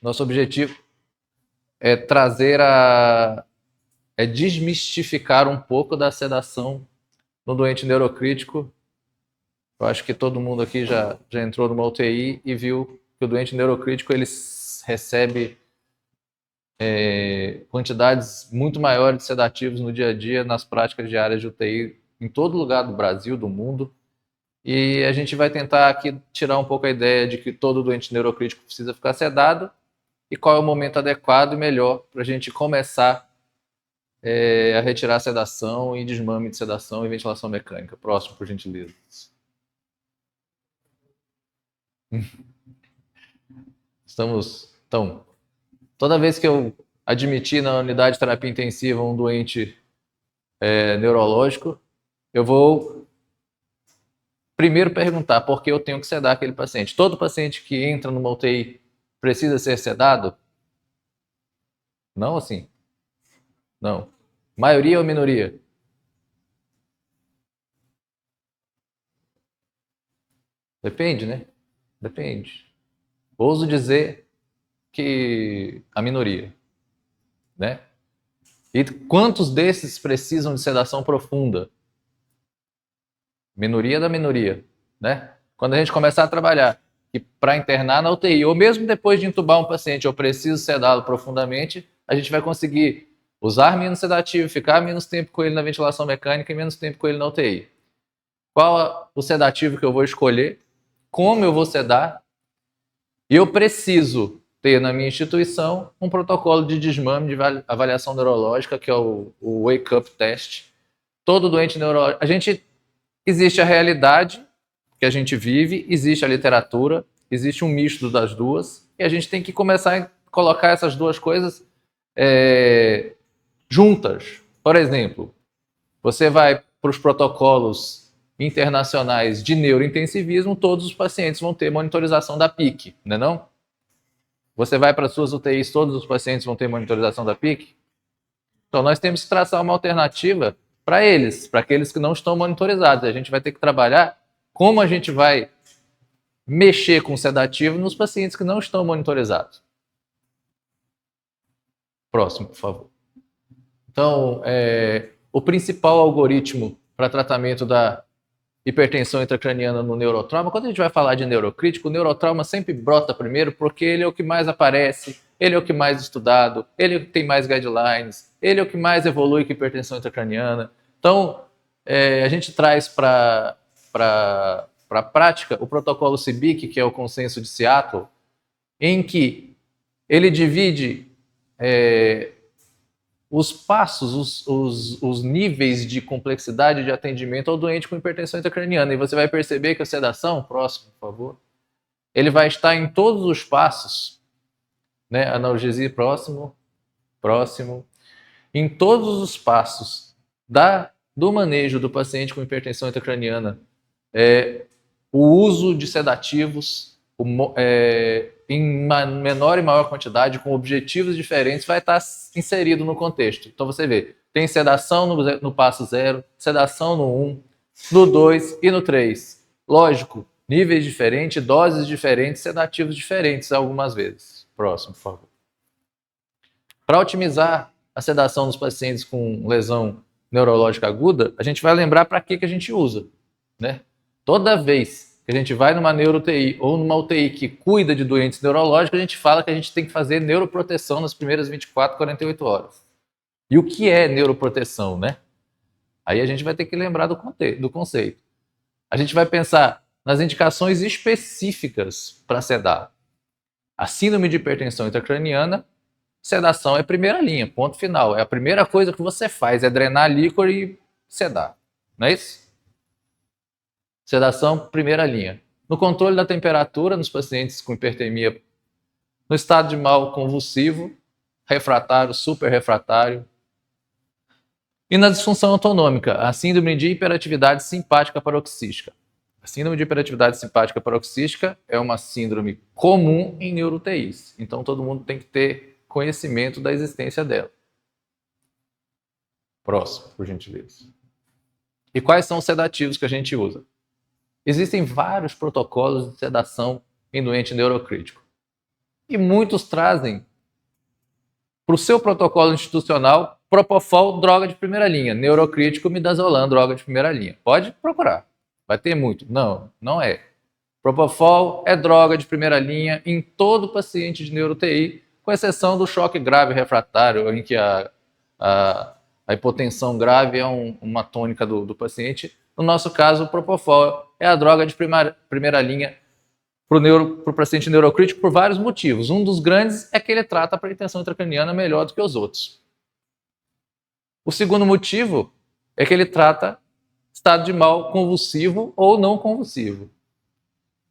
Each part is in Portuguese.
Nosso objetivo é desmistificar um pouco da sedação no doente neurocrítico. Eu acho que todo mundo aqui já entrou numa UTI e viu que o doente neurocrítico ele recebe quantidades muito maiores de sedativos no dia a dia, nas práticas diárias de UTI, em todo lugar do Brasil, do mundo. E a gente vai tentar aqui tirar um pouco a ideia de que todo doente neurocrítico precisa ficar sedado e qual é o momento adequado e melhor para a gente começar a retirar a sedação e desmame de sedação e ventilação mecânica. Próximo, por gentileza. Então, toda vez que eu admitir na unidade de terapia intensiva um doente neurológico, eu vou primeiro perguntar por que eu tenho que sedar aquele paciente. Todo paciente que entra numa UTI precisa ser sedado? Não assim? Não. Maioria ou minoria? Depende, né? Depende. Ouso dizer que a minoria, né? E quantos desses precisam de sedação profunda? Minoria da minoria, né? Quando a gente começar a trabalhar que para internar na UTI, ou mesmo depois de entubar um paciente, eu preciso sedá-lo profundamente, a gente vai conseguir usar menos sedativo, ficar menos tempo com ele na ventilação mecânica e menos tempo com ele na UTI. Qual o sedativo que eu vou escolher? Como eu vou sedar? E eu preciso ter na minha instituição um protocolo de desmame de avaliação neurológica, que é o Wake Up Test. Todo doente neurológico. Existe a realidade que a gente vive, existe a literatura, existe um misto das duas, e a gente tem que começar a colocar essas duas coisas juntas. Por exemplo, você vai para os protocolos internacionais de neurointensivismo, todos os pacientes vão ter monitorização da PIC, não é não? Você vai para as suas UTIs, todos os pacientes vão ter monitorização da PIC? Então, nós temos que traçar uma alternativa para eles, para aqueles que não estão monitorizados. A gente vai ter que trabalhar como a gente vai mexer com sedativo nos pacientes que não estão monitorizados. Próximo, por favor. Então, o principal algoritmo para tratamento da hipertensão intracraniana no neurotrauma, quando a gente vai falar de neurocrítico, o neurotrauma sempre brota primeiro porque ele é o que mais aparece, ele é o que mais estudado, ele é o que tem mais guidelines, ele é o que mais evolui com hipertensão intracraniana. Então, a gente traz para a prática o protocolo CIBIC, que é o consenso de Seattle, em que ele divide os passos, os níveis de complexidade de atendimento ao doente com hipertensão intracraniana. E você vai perceber que a sedação, próximo, por favor, ele vai estar em todos os passos, né? Analgesia, próximo, em todos os passos do manejo do paciente com hipertensão intracraniana, o uso de sedativos em menor e maior quantidade, com objetivos diferentes, vai estar inserido no contexto. Então você vê, tem sedação no passo 0, sedação no 1, no 2 e no 3. Lógico, níveis diferentes, doses diferentes, sedativos diferentes algumas vezes. Próximo, por favor. Para otimizar a sedação dos pacientes com lesão neurológica aguda, a gente vai lembrar para que a gente usa, né? Toda vez que a gente vai numa neuro-UTI ou numa UTI que cuida de doentes neurológicos, a gente fala que a gente tem que fazer neuroproteção nas primeiras 24, 48 horas. E o que é neuroproteção, né? Aí a gente vai ter que lembrar do conceito. A gente vai pensar nas indicações específicas para sedar. A síndrome de hipertensão intracraniana, sedação é primeira linha, ponto final. É a primeira coisa que você faz, é drenar líquor e sedar. Não é isso? Sedação, primeira linha. No controle da temperatura nos pacientes com hipertermia, no estado de mal convulsivo, refratário, super refratário. E na disfunção autonômica, a síndrome de hiperatividade simpática paroxística. A síndrome de hiperatividade simpática paroxística é uma síndrome comum em neuro-UTIs. Então todo mundo tem que ter conhecimento da existência dela. Próximo, por gentileza. E quais são os sedativos que a gente usa? Existem vários protocolos de sedação em doente neurocrítico. E muitos trazem para o seu protocolo institucional Propofol, droga de primeira linha, Neurocrítico, Midazolam, droga de primeira linha. Pode procurar, vai ter muito. Não, não é. Propofol é droga de primeira linha em todo paciente de neuro-TI, com exceção do choque grave refratário, em que a hipotensão grave é uma tônica do paciente. No nosso caso, o Propofol é a droga de primeira linha para o paciente neurocrítico por vários motivos. Um dos grandes é que ele trata a pretensão intracraniana melhor do que os outros. O segundo motivo é que ele trata estado de mal convulsivo ou não convulsivo.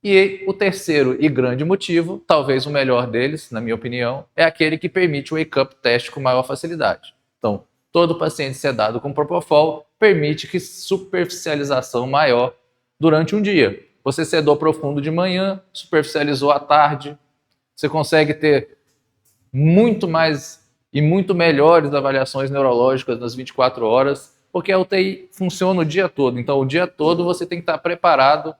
E o terceiro e grande motivo, talvez o melhor deles, na minha opinião, é aquele que permite o wake-up teste com maior facilidade. Então, todo paciente sedado com Propofol permite que superficialização maior durante um dia. Você sedou profundo de manhã, superficializou à tarde, você consegue ter muito mais e muito melhores avaliações neurológicas nas 24 horas, porque a UTI funciona o dia todo. Então, o dia todo você tem que estar preparado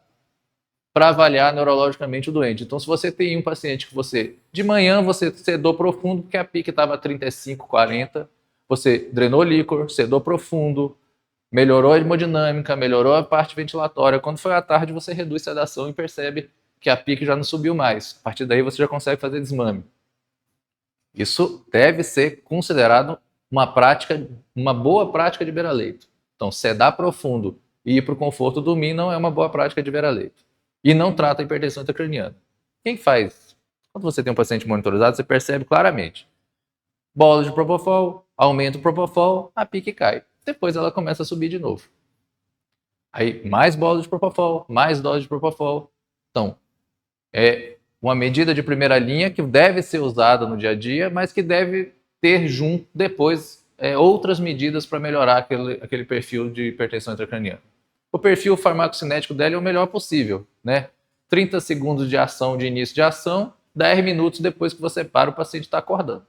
para avaliar neurologicamente o doente. Então, se você tem um paciente que de manhã você sedou profundo, porque a PIC estava 35, 40, você drenou líquor, sedou profundo, melhorou a hemodinâmica, melhorou a parte ventilatória. Quando foi à tarde, você reduz sedação e percebe que a PIC já não subiu mais. A partir daí, você já consegue fazer desmame. Isso deve ser considerado uma boa prática de beira-leito. Então, sedar profundo e ir para o conforto dormir não é uma boa prática de beira-leito. E não trata a hipertensão intracraniana. Quem faz? Quando você tem um paciente monitorizado, você percebe claramente. Bola de Propofol, aumenta o Propofol, a PIC cai. Depois ela começa a subir de novo. Aí, mais bola de Propofol, mais dose de Propofol. Então, é uma medida de primeira linha que deve ser usada no dia a dia, mas que deve ter junto depois outras medidas para melhorar aquele perfil de hipertensão intracraniana. O perfil farmacocinético dela é o melhor possível, né? 30 segundos de ação, de início de ação, 10 minutos depois que você para, o paciente está acordando.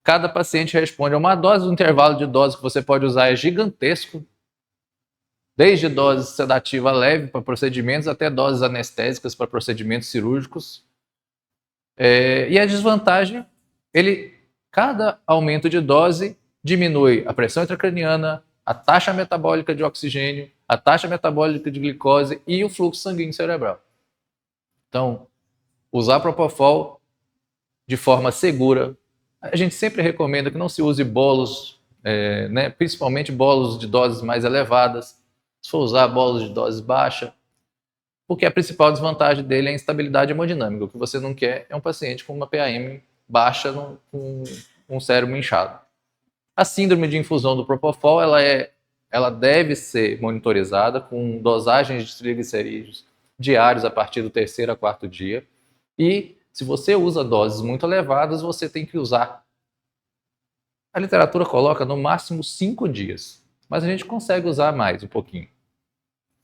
Cada paciente responde a uma dose, o intervalo de dose que você pode usar é gigantesco, desde dose sedativa leve para procedimentos até doses anestésicas para procedimentos cirúrgicos. E a desvantagem, cada aumento de dose diminui a pressão intracraniana, a taxa metabólica de oxigênio, a taxa metabólica de glicose e o fluxo sanguíneo cerebral. Então, usar Propofol de forma segura. A gente sempre recomenda que não se use bolos, principalmente bolos de doses mais elevadas. Se for usar bolos de dose baixa, porque a principal desvantagem dele é a instabilidade hemodinâmica. O que você não quer é um paciente com uma PAM baixa com um cérebro inchado. A síndrome de infusão do Propofol, ela deve ser monitorizada com dosagens de triglicerídeos diários a partir do terceiro a quarto dia. E se você usa doses muito elevadas, você tem que usar. A literatura coloca no máximo 5 dias, mas a gente consegue usar mais um pouquinho.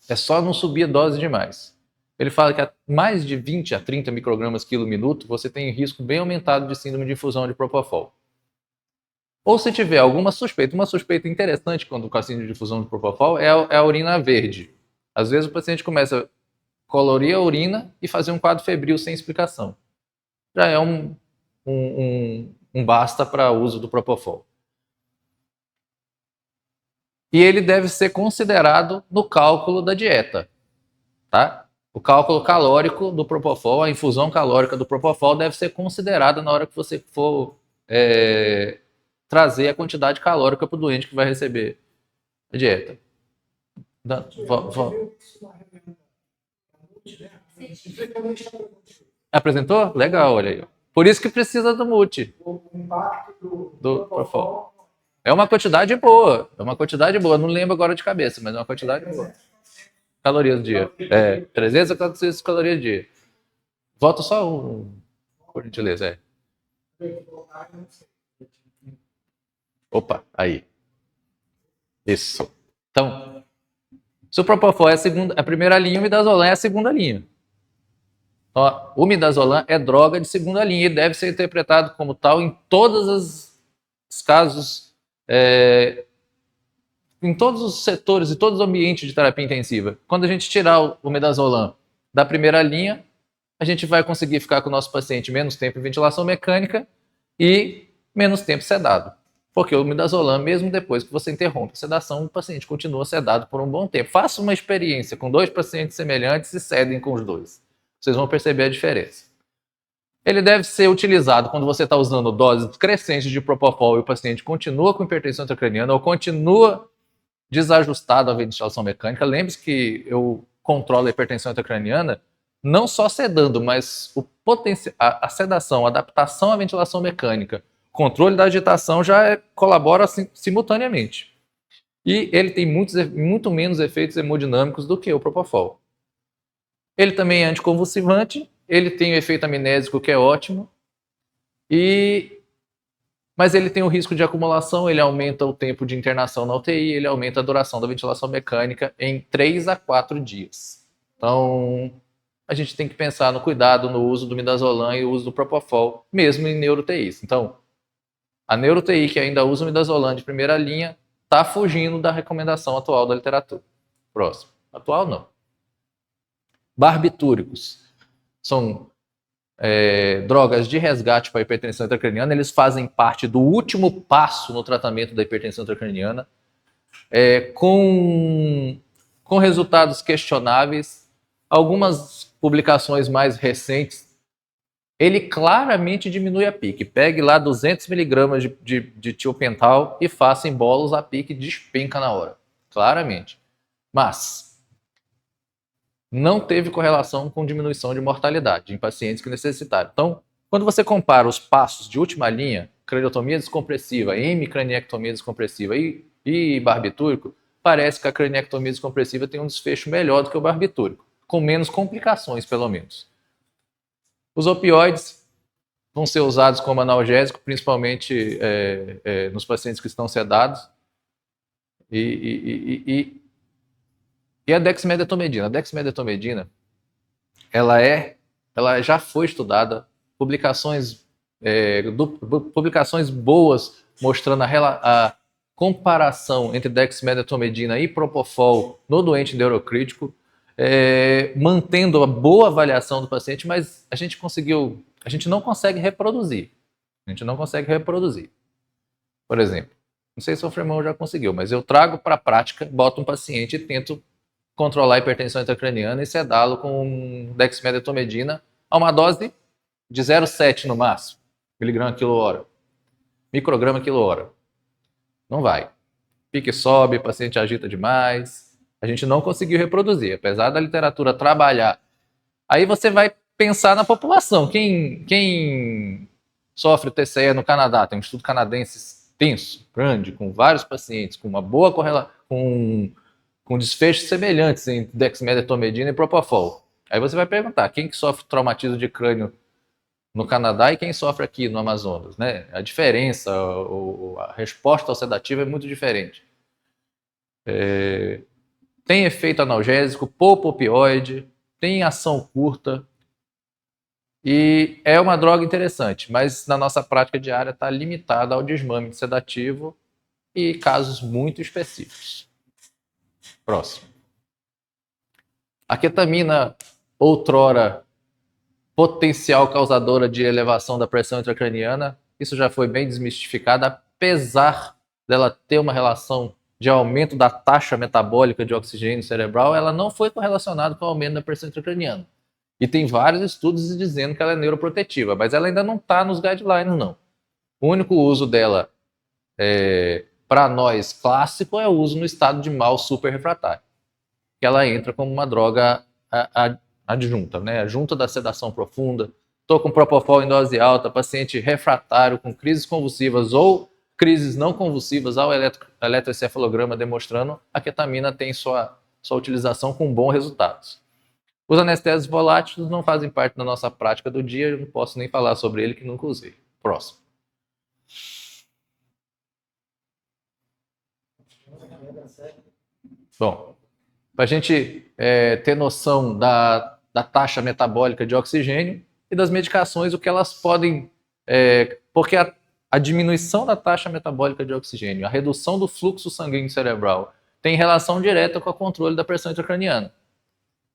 É só não subir a dose demais. Ele fala que a mais de 20 a 30 microgramas quilo minuto, você tem risco bem aumentado de síndrome de infusão de Propofol. Ou se tiver alguma suspeita, uma suspeita interessante quando com a síndrome de difusão de Propofol é a urina verde. Às vezes o paciente começa a colorir a urina e fazer um quadro febril sem explicação. Já é um basta para uso do Propofol. E ele deve ser considerado no cálculo da dieta, tá? O cálculo calórico do Propofol, a infusão calórica do Propofol deve ser considerada na hora que você for trazer a quantidade calórica para o doente que vai receber a dieta. Apresentou? Legal, olha aí. Por isso que precisa do multi. O impacto do Propofol. É uma quantidade boa. Não lembro agora de cabeça, mas é uma quantidade boa. Calorias do dia. 300 a 400 calorias do dia. Volta só um, por gentileza. Opa, aí. Isso. Então, se o Propofol é a primeira linha, o Midazolam é a segunda linha. Então, o Midazolam é droga de segunda linha e deve ser interpretado como tal em todos os casos, em todos os setores e todos os ambientes de terapia intensiva. Quando a gente tirar o Midazolam da primeira linha, a gente vai conseguir ficar com o nosso paciente menos tempo em ventilação mecânica e menos tempo sedado. Porque o midazolam, mesmo depois que você interrompe a sedação, o paciente continua sedado por um bom tempo. Faça uma experiência com 2 pacientes semelhantes e sedem com os 2. Vocês vão perceber a diferença. Ele deve ser utilizado quando você está usando doses crescentes de propofol e o paciente continua com hipertensão intracraniana ou continua desajustado à ventilação mecânica. Lembre-se que eu controlo a hipertensão intracraniana não só sedando, mas a sedação, a adaptação à ventilação mecânica, controle da agitação já colabora simultaneamente. E ele tem muito menos efeitos hemodinâmicos do que o propofol. Ele também é anticonvulsivante, ele tem o efeito amnésico que é ótimo, mas ele tem o risco de acumulação, ele aumenta o tempo de internação na UTI, ele aumenta a duração da ventilação mecânica em 3 a 4 dias. Então, a gente tem que pensar no cuidado no uso do midazolam e o uso do propofol, mesmo em neuro-UTIs. Então, a neuro-UTI que ainda usa o midazolam de primeira linha está fugindo da recomendação atual da literatura. Próximo. Atual não. Barbitúricos são drogas de resgate para a hipertensão intracraniana, eles fazem parte do último passo no tratamento da hipertensão intracraniana, com resultados questionáveis. Algumas publicações mais recentes, ele claramente diminui a pique. Pegue lá 200 mg de tiopental e faça em bolos, a pique despenca na hora, claramente. Mas não teve correlação com diminuição de mortalidade em pacientes que necessitaram. Então, quando você compara os passos de última linha, craniotomia descompressiva, hemicraniectomia descompressiva e barbitúrico, parece que a craniectomia descompressiva tem um desfecho melhor do que o barbitúrico, com menos complicações, pelo menos. Os opioides vão ser usados como analgésico, principalmente nos pacientes que estão sedados. E a dexmedetomidina. A dexmedetomidina, ela já foi estudada, publicações boas mostrando a comparação entre dexmedetomidina e propofol no doente neurocrítico, mantendo a boa avaliação do paciente, mas a gente não consegue reproduzir. Por exemplo, não sei se o Fremont já conseguiu, mas eu trago para a prática, boto um paciente e tento controlar a hipertensão intracraniana e sedá-lo com dexmedetomidina a uma dose de 0,7 no máximo, miligrama quilo-hora, micrograma quilo-hora. Não vai. Pique sobe, paciente agita demais. A gente não conseguiu reproduzir, apesar da literatura trabalhar. Aí você vai pensar na população. Quem sofre TCE no Canadá? Tem um estudo canadense extenso, grande, com vários pacientes, com uma boa correlação, com desfechos semelhantes entre dexmedetomidina e propofol. Aí você vai perguntar, quem que sofre traumatismo de crânio no Canadá e quem sofre aqui no Amazonas, né? A diferença, a resposta ao sedativo é muito diferente. Tem efeito analgésico, poupa opioide, tem ação curta e é uma droga interessante, mas na nossa prática diária está limitada ao desmame sedativo e casos muito específicos. Próximo. A ketamina, outrora potencial causadora de elevação da pressão intracraniana, isso já foi bem desmistificado, apesar dela ter uma relação de aumento da taxa metabólica de oxigênio cerebral, ela não foi correlacionada com o aumento da pressão intracraniana. E tem vários estudos dizendo que ela é neuroprotetiva, mas ela ainda não está nos guidelines, não. O único uso dela, para nós, clássico, é o uso no estado de mal superrefratário, que ela entra como uma droga adjunta, né? Adjunta da sedação profunda. Estou com propofol em dose alta, paciente refratário com crises convulsivas ou crises não convulsivas ao eletroencefalograma demonstrando a ketamina tem sua utilização com bons resultados. Os anestésicos voláteis não fazem parte da nossa prática do dia, eu não posso nem falar sobre ele que nunca usei. Próximo. Bom, para a gente ter noção da taxa metabólica de oxigênio e das medicações, o que elas podem... porque a diminuição da taxa metabólica de oxigênio, a redução do fluxo sanguíneo cerebral, tem relação direta com o controle da pressão intracraniana.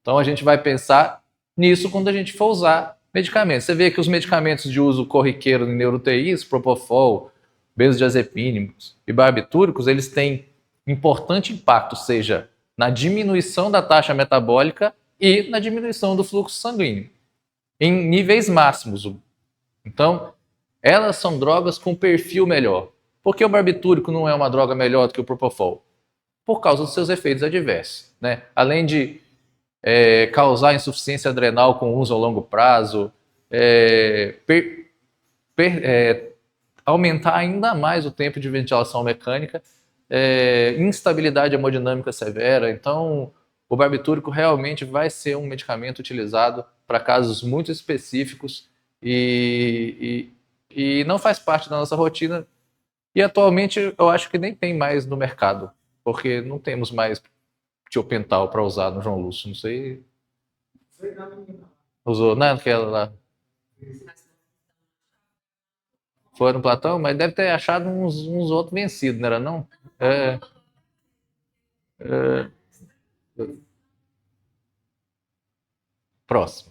Então a gente vai pensar nisso quando a gente for usar medicamentos. Você vê que os medicamentos de uso corriqueiro em neuro-UTIs, Propofol, benzodiazepínicos e barbitúricos, eles têm importante impacto, seja na diminuição da taxa metabólica e na diminuição do fluxo sanguíneo, em níveis máximos. Então, elas são drogas com perfil melhor. Por que o barbitúrico não é uma droga melhor do que o Propofol? Por causa dos seus efeitos adversos, né? Além de causar insuficiência adrenal com uso a longo prazo, aumentar ainda mais o tempo de ventilação mecânica, instabilidade hemodinâmica severa. Então, o barbitúrico realmente vai ser um medicamento utilizado para casos muito específicos e não faz parte da nossa rotina. E atualmente eu acho que nem tem mais no mercado, porque não temos mais tiopental para usar no João Lúcio. Não sei. Usou naquela lá. Foi no Platão, mas deve ter achado uns outros vencidos, não era não? É, é, próximo.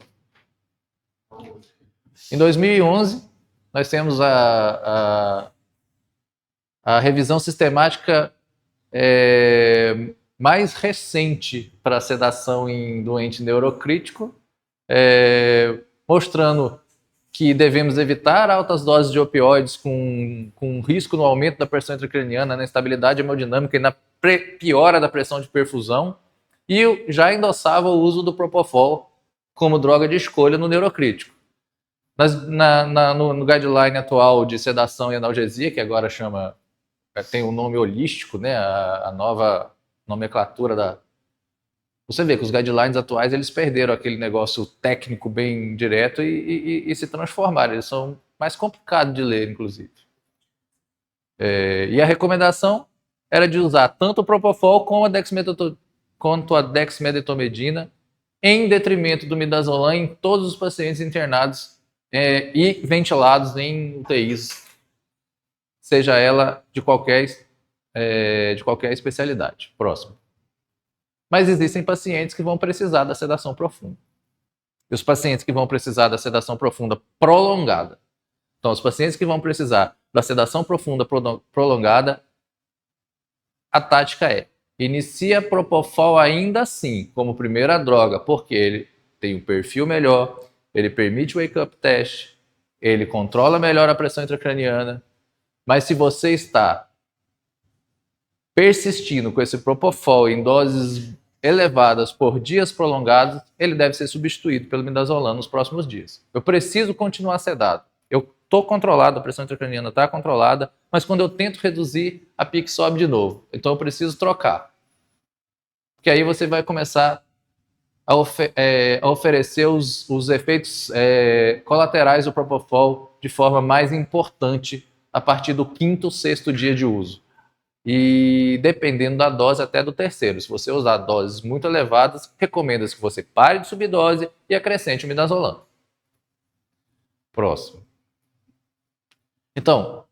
Em 2011, nós temos a revisão sistemática mais recente para a sedação em doente neurocrítico, mostrando que devemos evitar altas doses de opioides com risco no aumento da pressão intracraniana, na instabilidade hemodinâmica e na piora da pressão de perfusão, e já endossava o uso do Propofol como droga de escolha no neurocrítico. No guideline atual de sedação e analgesia, que agora tem um nome holístico, né, a nova nomenclatura da... Você vê que os guidelines atuais eles perderam aquele negócio técnico bem direto e se transformaram. Eles são mais complicados de ler, inclusive. E a recomendação era de usar tanto o Propofol quanto a dexmedetomidina em detrimento do midazolam em todos os pacientes internados e ventilados em UTIs, seja ela de qualquer especialidade. Próximo. Mas existem pacientes que vão precisar da sedação profunda. E os pacientes que vão precisar da sedação profunda prolongada. Então, os pacientes que vão precisar da sedação profunda prolongada, a tática inicia Propofol ainda assim, como primeira droga, porque ele tem um perfil melhor, ele permite o wake-up test, ele controla melhor a pressão intracraniana. Mas se você está persistindo com esse Propofol em doses elevadas por dias prolongados, ele deve ser substituído pelo midazolam nos próximos dias. Eu preciso continuar sedado. Eu estou controlado, a pressão intracraniana está controlada, mas quando eu tento reduzir, a pique sobe de novo. Então eu preciso trocar. Porque aí você vai começar a oferecer os efeitos colaterais do Propofol de forma mais importante a partir do 5º, 6º dia de uso. E dependendo da dose até do 3º. Se você usar doses muito elevadas, recomenda-se que você pare de subir dose e acrescente o midazolam. Próximo. Então,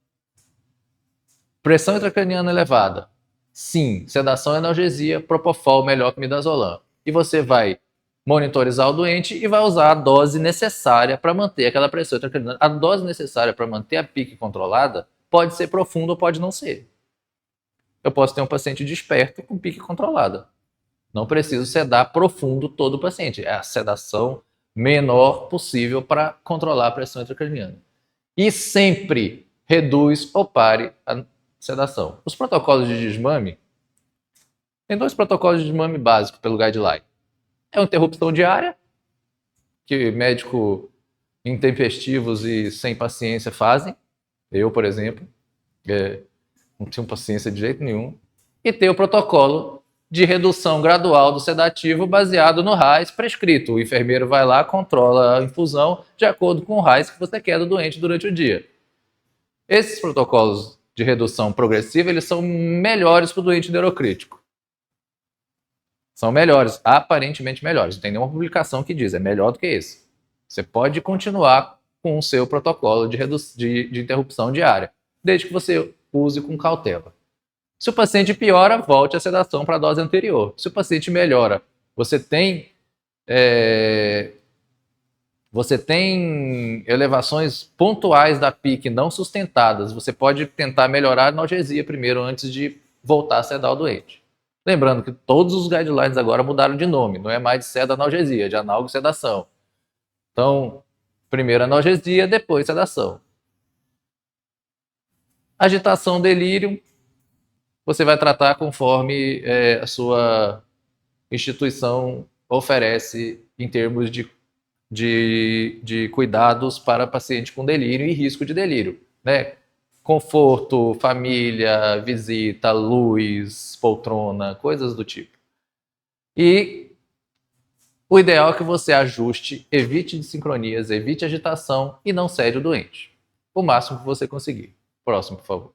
pressão intracraniana elevada. Sim, sedação e analgesia, Propofol melhor que midazolam. E você vai monitorizar o doente e vai usar a dose necessária para manter aquela pressão intracraniana. A dose necessária para manter a pique controlada pode ser profunda ou pode não ser. Eu posso ter um paciente desperto com pique controlada. Não preciso sedar profundo todo o paciente. É a sedação menor possível para controlar a pressão intracraniana. E sempre reduz ou pare a sedação. Os protocolos de desmame, tem 2 protocolos de desmame básicos pelo guideline. É a interrupção diária, que médico intempestivos e sem paciência fazem. Eu, por exemplo, não tenho paciência de jeito nenhum. E tem o protocolo de redução gradual do sedativo baseado no RAIS prescrito. O enfermeiro vai lá, controla a infusão de acordo com o RAIS que você quer do doente durante o dia. Esses protocolos de redução progressiva, eles são melhores para o doente neurocrítico. São melhores, aparentemente melhores. Não tem nenhuma publicação que diz, é melhor do que esse. Você pode continuar com o seu protocolo de interrupção diária, desde que você use com cautela. Se o paciente piora, volte a sedação para a dose anterior. Se o paciente melhora, você tem você tem elevações pontuais da PIC não sustentadas, você pode tentar melhorar a analgesia primeiro antes de voltar a sedar o doente. Lembrando que todos os guidelines agora mudaram de nome, não é mais de sedanalgesia, é de analgosedação. Então, primeiro analgesia, depois sedação. Agitação, delírio, você vai tratar conforme a sua instituição oferece em termos de cuidados para paciente com delírio e risco de delírio, né? Conforto, família, visita, luz, poltrona, coisas do tipo. E o ideal é que você ajuste, evite desincronias, evite agitação e não cede o doente. O máximo que você conseguir. Próximo, por favor.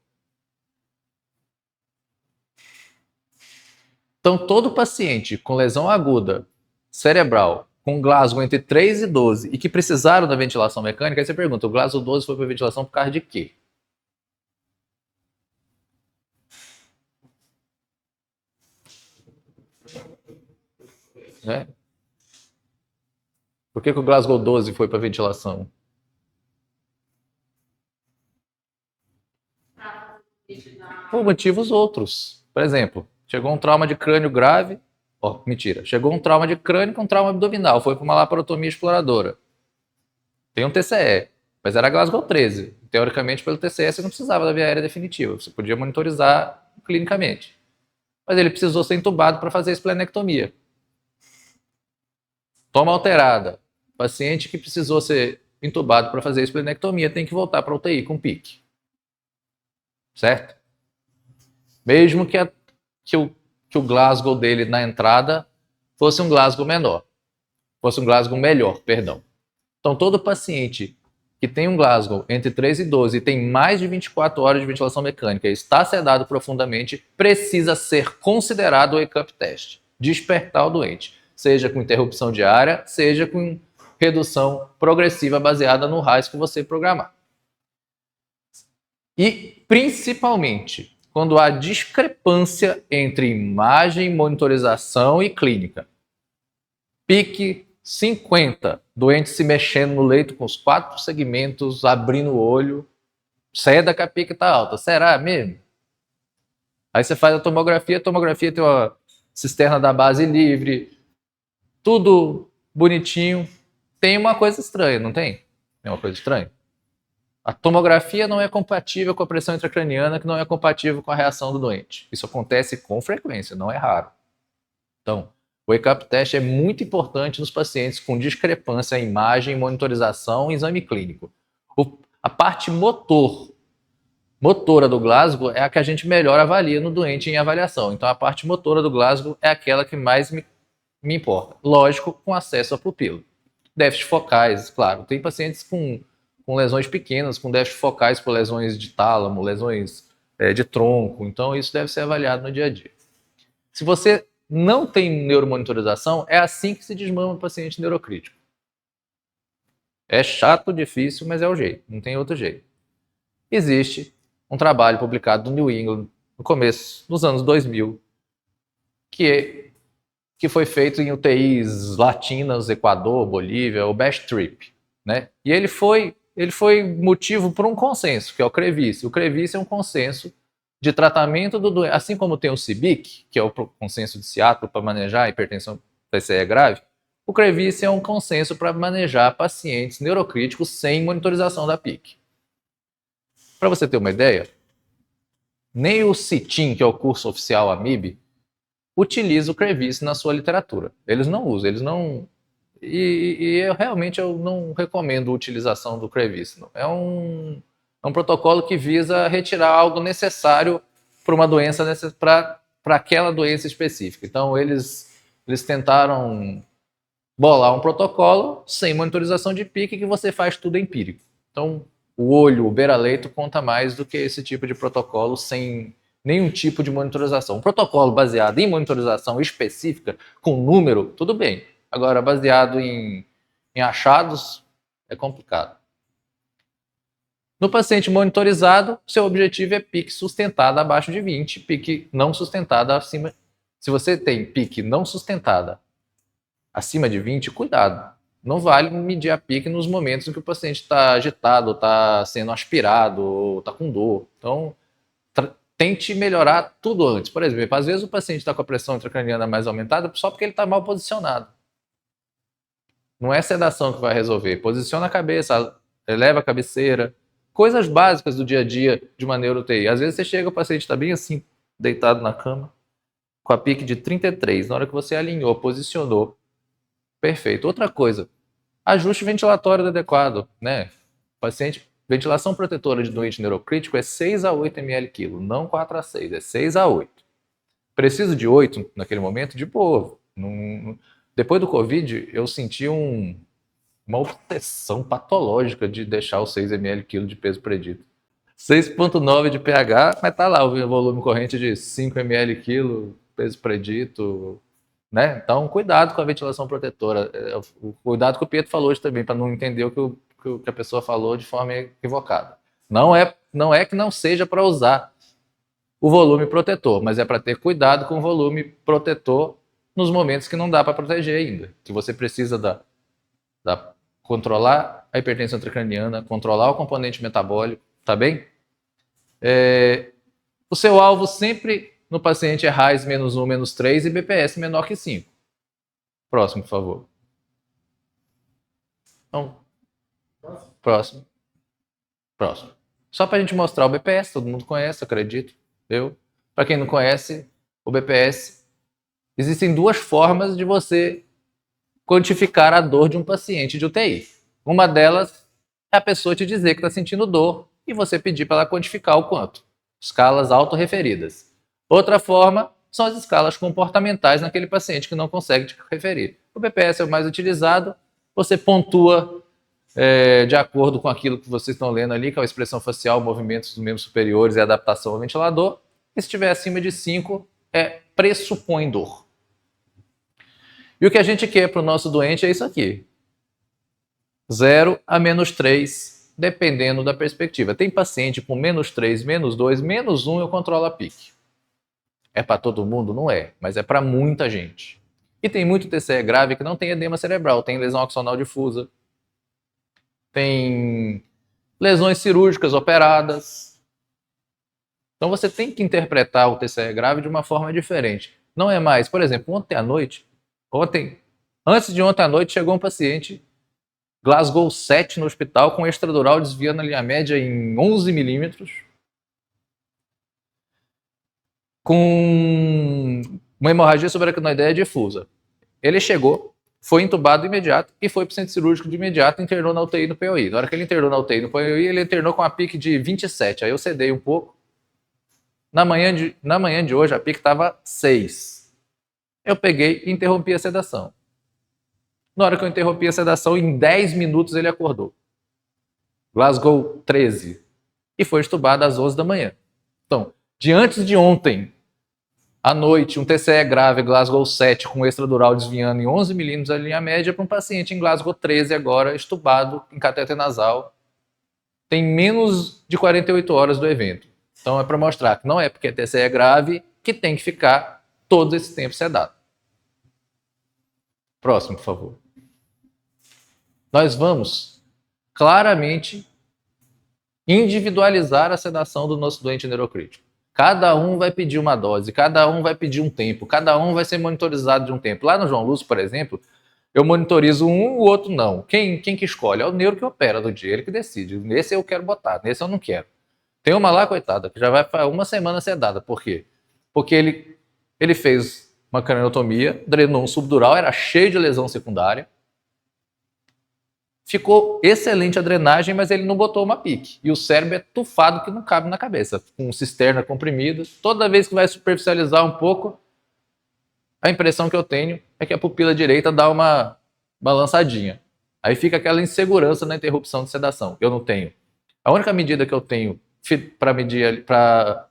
Então, todo paciente com lesão aguda cerebral, com Glasgow entre 3 e 12 e que precisaram da ventilação mecânica, aí você pergunta, o Glasgow 12 foi para ventilação por causa de quê? Né? Por que o Glasgow 12 foi para ventilação? Por motivos outros. Por exemplo, chegou um trauma de crânio grave, chegou um trauma de crânio com trauma abdominal, foi para uma laparotomia exploradora. Tem um TCE, mas era Glasgow 13. Teoricamente, pelo TCE, você não precisava da via aérea definitiva, você podia monitorizar clinicamente. Mas ele precisou ser entubado para fazer a esplenectomia. Toma alterada. Paciente que precisou ser entubado para fazer a esplenectomia tem que voltar para a UTI com PIC. Certo? Mesmo que o Glasgow dele na entrada fosse um Glasgow menor. Fosse um Glasgow melhor, perdão. Então, todo paciente que tem um Glasgow entre 3 e 12 e tem mais de 24 horas de ventilação mecânica e está sedado profundamente, precisa ser considerado o wake-up test. Despertar o doente. Seja com interrupção diária, seja com redução progressiva baseada no RAIS que você programar. E, principalmente, quando há discrepância entre imagem, monitorização e clínica. PIC 50, doente se mexendo no leito com os 4 segmentos, abrindo o olho, seda que a PIC está alta. Será mesmo? Aí você faz a tomografia tem uma cisterna da base livre, tudo bonitinho. Tem uma coisa estranha, não tem? Tem uma coisa estranha? A tomografia não é compatível com a pressão intracraniana, que não é compatível com a reação do doente. Isso acontece com frequência, não é raro. Então, o wake-up test é muito importante nos pacientes com discrepância em imagem, monitorização e exame clínico. A parte motora do Glasgow é a que a gente melhor avalia no doente em avaliação. Então, a parte motora do Glasgow é aquela que mais me importa. Lógico, com acesso à pupila. Déficits focais, claro. Tem pacientes com lesões pequenas, com déficits focais por lesões de tálamo, lesões de tronco. Então, isso deve ser avaliado no dia a dia. Se você não tem neuromonitorização, é assim que se desmama o paciente neurocrítico. É chato, difícil, mas é o jeito. Não tem outro jeito. Existe um trabalho publicado no New England, no começo dos anos 2000, que foi feito em UTIs latinas, Equador, Bolívia, o BASH TRIP, né? E ele foi motivo por um consenso, que é o CREVIS. O CREVIS é um consenso de tratamento do doente, assim como tem o CIBIC, que é o consenso de Seattle para manejar a hipertensão PCE grave, o CREVIS é um consenso para manejar pacientes neurocríticos sem monitorização da PIC. Para você ter uma ideia, nem o CITIM, que é o curso oficial AMIB, utiliza o CREVIS na sua literatura. Eles não usam, eles não... E eu não recomendo a utilização do CREVIS. É um protocolo que visa retirar algo necessário para uma doença, para aquela doença específica. Então, eles tentaram bolar um protocolo sem monitorização de PIC que você faz tudo empírico. Então, o olho, o beira-leito conta mais do que esse tipo de protocolo sem nenhum tipo de monitorização. Um protocolo baseado em monitorização específica, com número, tudo bem. Agora, baseado em achados, é complicado. No paciente monitorizado, seu objetivo é PIC sustentada abaixo de 20, PIC não sustentada acima. Se você tem PIC não sustentada acima de 20, cuidado. Não vale medir a pique nos momentos em que o paciente está agitado, está sendo aspirado, ou está com dor. Então, tente melhorar tudo antes. Por exemplo, às vezes o paciente está com a pressão intracraniana mais aumentada só porque ele está mal posicionado. Não é sedação que vai resolver. Posiciona a cabeça, eleva a cabeceira. Coisas básicas do dia a dia de uma neuro-UTI. Às vezes você chega, o paciente está bem assim, deitado na cama, com a pique de 33. Na hora que você alinhou, posicionou, perfeito. Outra coisa, ajuste ventilatório adequado, né? Paciente, ventilação protetora de doente neurocrítico é 6 a 8 ml quilo, não 4 a 6, é 6 a 8. Preciso de 8 naquele momento? De boa. Depois do Covid, eu senti uma obsessão patológica de deixar os 6 ml quilo de peso predito. 6,9 de pH, mas tá lá o volume corrente de 5 ml quilo, peso predito, né? Então, cuidado com a ventilação protetora. O cuidado que o Pietro falou hoje também, para não entender o que a pessoa falou de forma equivocada. Não é que não seja para usar o volume protetor, mas é para ter cuidado com o volume protetor nos momentos que não dá para proteger ainda. Que você precisa controlar a hipertensão intracraniana, controlar o componente metabólico, tá bem? O seu alvo sempre no paciente é RAIS menos 1, menos 3 e BPS menor que 5. Próximo, por favor. Então, próximo. Só para a gente mostrar o BPS, todo mundo conhece, acredito. Para quem não conhece, o BPS, existem duas formas de você quantificar a dor de um paciente de UTI. Uma delas é a pessoa te dizer que está sentindo dor e você pedir para ela quantificar o quanto. Escalas autorreferidas. Outra forma são as escalas comportamentais naquele paciente que não consegue te referir. O BPS é o mais utilizado, você pontua de acordo com aquilo que vocês estão lendo ali, que é a expressão facial, movimentos dos membros superiores e adaptação ao ventilador. E se estiver acima de 5, pressupõe dor. E o que a gente quer para o nosso doente é isso aqui. 0 a menos 3, dependendo da perspectiva. Tem paciente com menos 3, menos 2, menos 1, eu controlo a pique. É para todo mundo? Não é, mas é para muita gente. E tem muito TCE grave que não tem edema cerebral, tem lesão axonal difusa, tem lesões cirúrgicas operadas. Então você tem que interpretar o TCE grave de uma forma diferente. Não é mais, por exemplo, antes de ontem à noite, chegou um paciente Glasgow 7 no hospital com extradural desviando a linha média em 11 milímetros, com uma hemorragia subaracnoideia difusa. Ele chegou, foi entubado imediato e foi para o centro cirúrgico de imediato e internou na UTI no POI. Na hora que ele internou na UTI no POI, ele internou com a pique de 27. Aí eu cedei um pouco. Na manhã de hoje, a pique estava 6. Eu peguei e interrompi a sedação. Na hora que eu interrompi a sedação, em 10 minutos ele acordou. Glasgow 13. E foi estubado às 11 da manhã. Então, de antes de ontem, à noite, um TCE grave, Glasgow 7, com extradural desviando em 11 milímetros a linha média, para um paciente em Glasgow 13 agora, estubado em cateter nasal, tem menos de 48 horas do evento. Então é para mostrar que não é porque é TCE grave que tem que ficar todo esse tempo sedado. Próximo, por favor. Nós vamos claramente individualizar a sedação do nosso doente neurocrítico. Cada um vai pedir uma dose, cada um vai pedir um tempo, cada um vai ser monitorizado de um tempo. Lá no João Lúcio, por exemplo, eu monitorizo um, o outro não. Quem que escolhe? É o neuro que opera do dia, ele que decide. Nesse eu quero botar, nesse eu não quero. Tem uma lá, coitada, que já vai para uma semana sedada. Por quê? Porque ele fez uma craniotomia, drenou um subdural, era cheio de lesão secundária. Ficou excelente a drenagem, mas ele não botou uma pique. E o cérebro é tufado que não cabe na cabeça, com cisterna comprimida. Toda vez que vai superficializar um pouco, a impressão que eu tenho é que a pupila direita dá uma balançadinha. Aí fica aquela insegurança na interrupção de sedação. Eu não tenho. A única medida que eu tenho para medir, para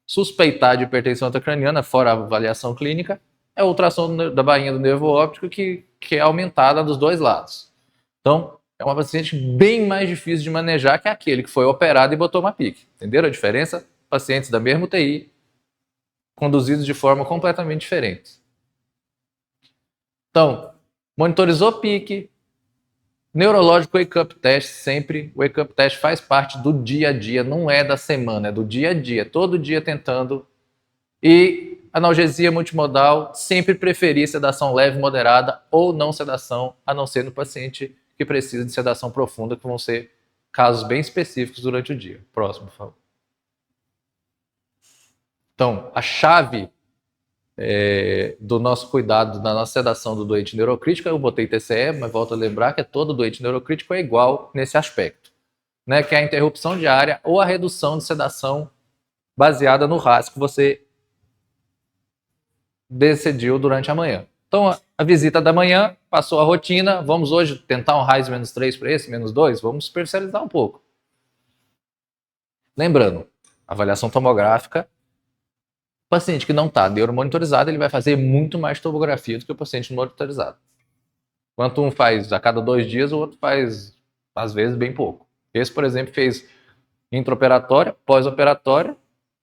suspeitar de hipertensão intracraniana, fora a avaliação clínica, é a ultrassom da bainha do nervo óptico, que é aumentada dos dois lados. Então, é uma paciente bem mais difícil de manejar que aquele que foi operado e botou uma pique. Entenderam a diferença? Pacientes da mesma UTI, conduzidos de forma completamente diferente. Então, monitorizou pique, Neurológico wake-up test, sempre. O wake-up test faz parte do dia a dia, não é da semana, é do dia a dia. Todo dia tentando. E analgesia multimodal, sempre preferir sedação leve, moderada ou não sedação, a não ser no paciente que precisa de sedação profunda, que vão ser casos bem específicos durante o dia. Próximo, por favor. Então, a chave do nosso cuidado, da nossa sedação do doente neurocrítico, eu botei TCE, mas volto a lembrar que todo doente neurocrítico é igual nesse aspecto, né? Que é a interrupção diária ou a redução de sedação baseada no RAS que você decidiu durante a manhã. Então, a visita da manhã, passou a rotina, vamos hoje tentar um RAIS -3 para esse, -2, vamos superficializar um pouco. Lembrando, avaliação tomográfica, o paciente que não está neuromonitorizado, ele vai fazer muito mais tomografia do que o paciente monitorizado. Enquanto um faz a cada 2 dias, o outro faz, às vezes, bem pouco. Esse, por exemplo, fez intraoperatória, pós-operatória,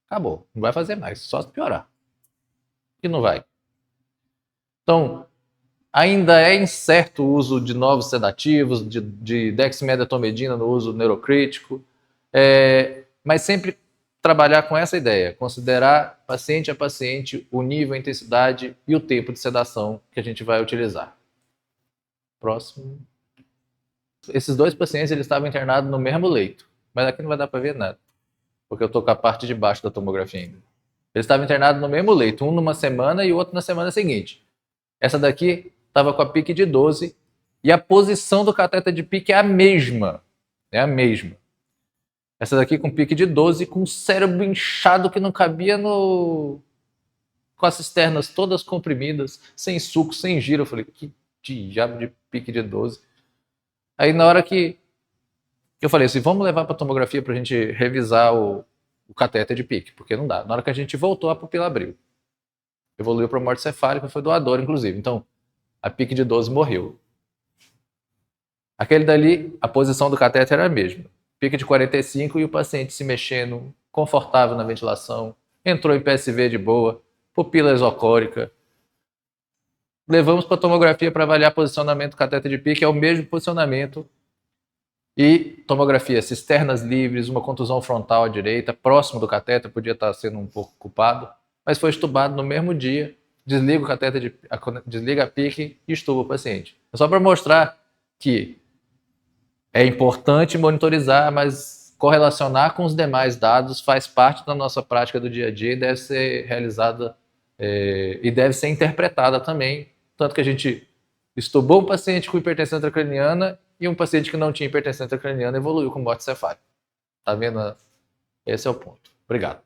acabou. Não vai fazer mais, só se piorar. E não vai. Então, ainda é incerto o uso de novos sedativos, de dexmedetomidina no uso neurocrítico, mas sempre trabalhar com essa ideia, considerar paciente a paciente o nível, a intensidade e o tempo de sedação que a gente vai utilizar. Próximo. Esses 2 pacientes eles estavam internados no mesmo leito, mas aqui não vai dar para ver nada, porque eu estou com a parte de baixo da tomografia ainda. Eles estavam internados no mesmo leito, um numa semana e o outro na semana seguinte. Essa daqui estava com a pique de 12 e a posição do cateter de pique é a mesma. É a mesma. Essa daqui com pique de 12, com o cérebro inchado que não cabia no... com as cisternas todas comprimidas, sem suco, sem giro. Eu falei, que diabo de pique de 12. Aí na hora que eu falei assim, vamos levar para tomografia para a gente revisar o cateter de pique, porque não dá. Na hora que a gente voltou, a pupila abriu. Evoluiu para morte cefálica, foi doador, inclusive. Então, a pique de 12 morreu. Aquele dali, a posição do cateter era a mesma. Pique de 45 e o paciente se mexendo, confortável na ventilação, entrou em PSV de boa, pupila exocórica. Levamos para a tomografia para avaliar posicionamento do cateter de pique, é o mesmo posicionamento. E tomografia, cisternas livres, uma contusão frontal à direita, próximo do cateter, podia estar sendo um pouco culpado, mas foi estubado no mesmo dia, desliga o cateter, desliga a pique e estuba o paciente. É só para mostrar que é importante monitorizar, mas correlacionar com os demais dados faz parte da nossa prática do dia a dia e deve ser realizada e deve ser interpretada também. Tanto que a gente estubou um paciente com hipertensão intracraniana e um paciente que não tinha hipertensão intracraniana evoluiu com morte cefálica. Tá vendo? Esse é o ponto. Obrigado.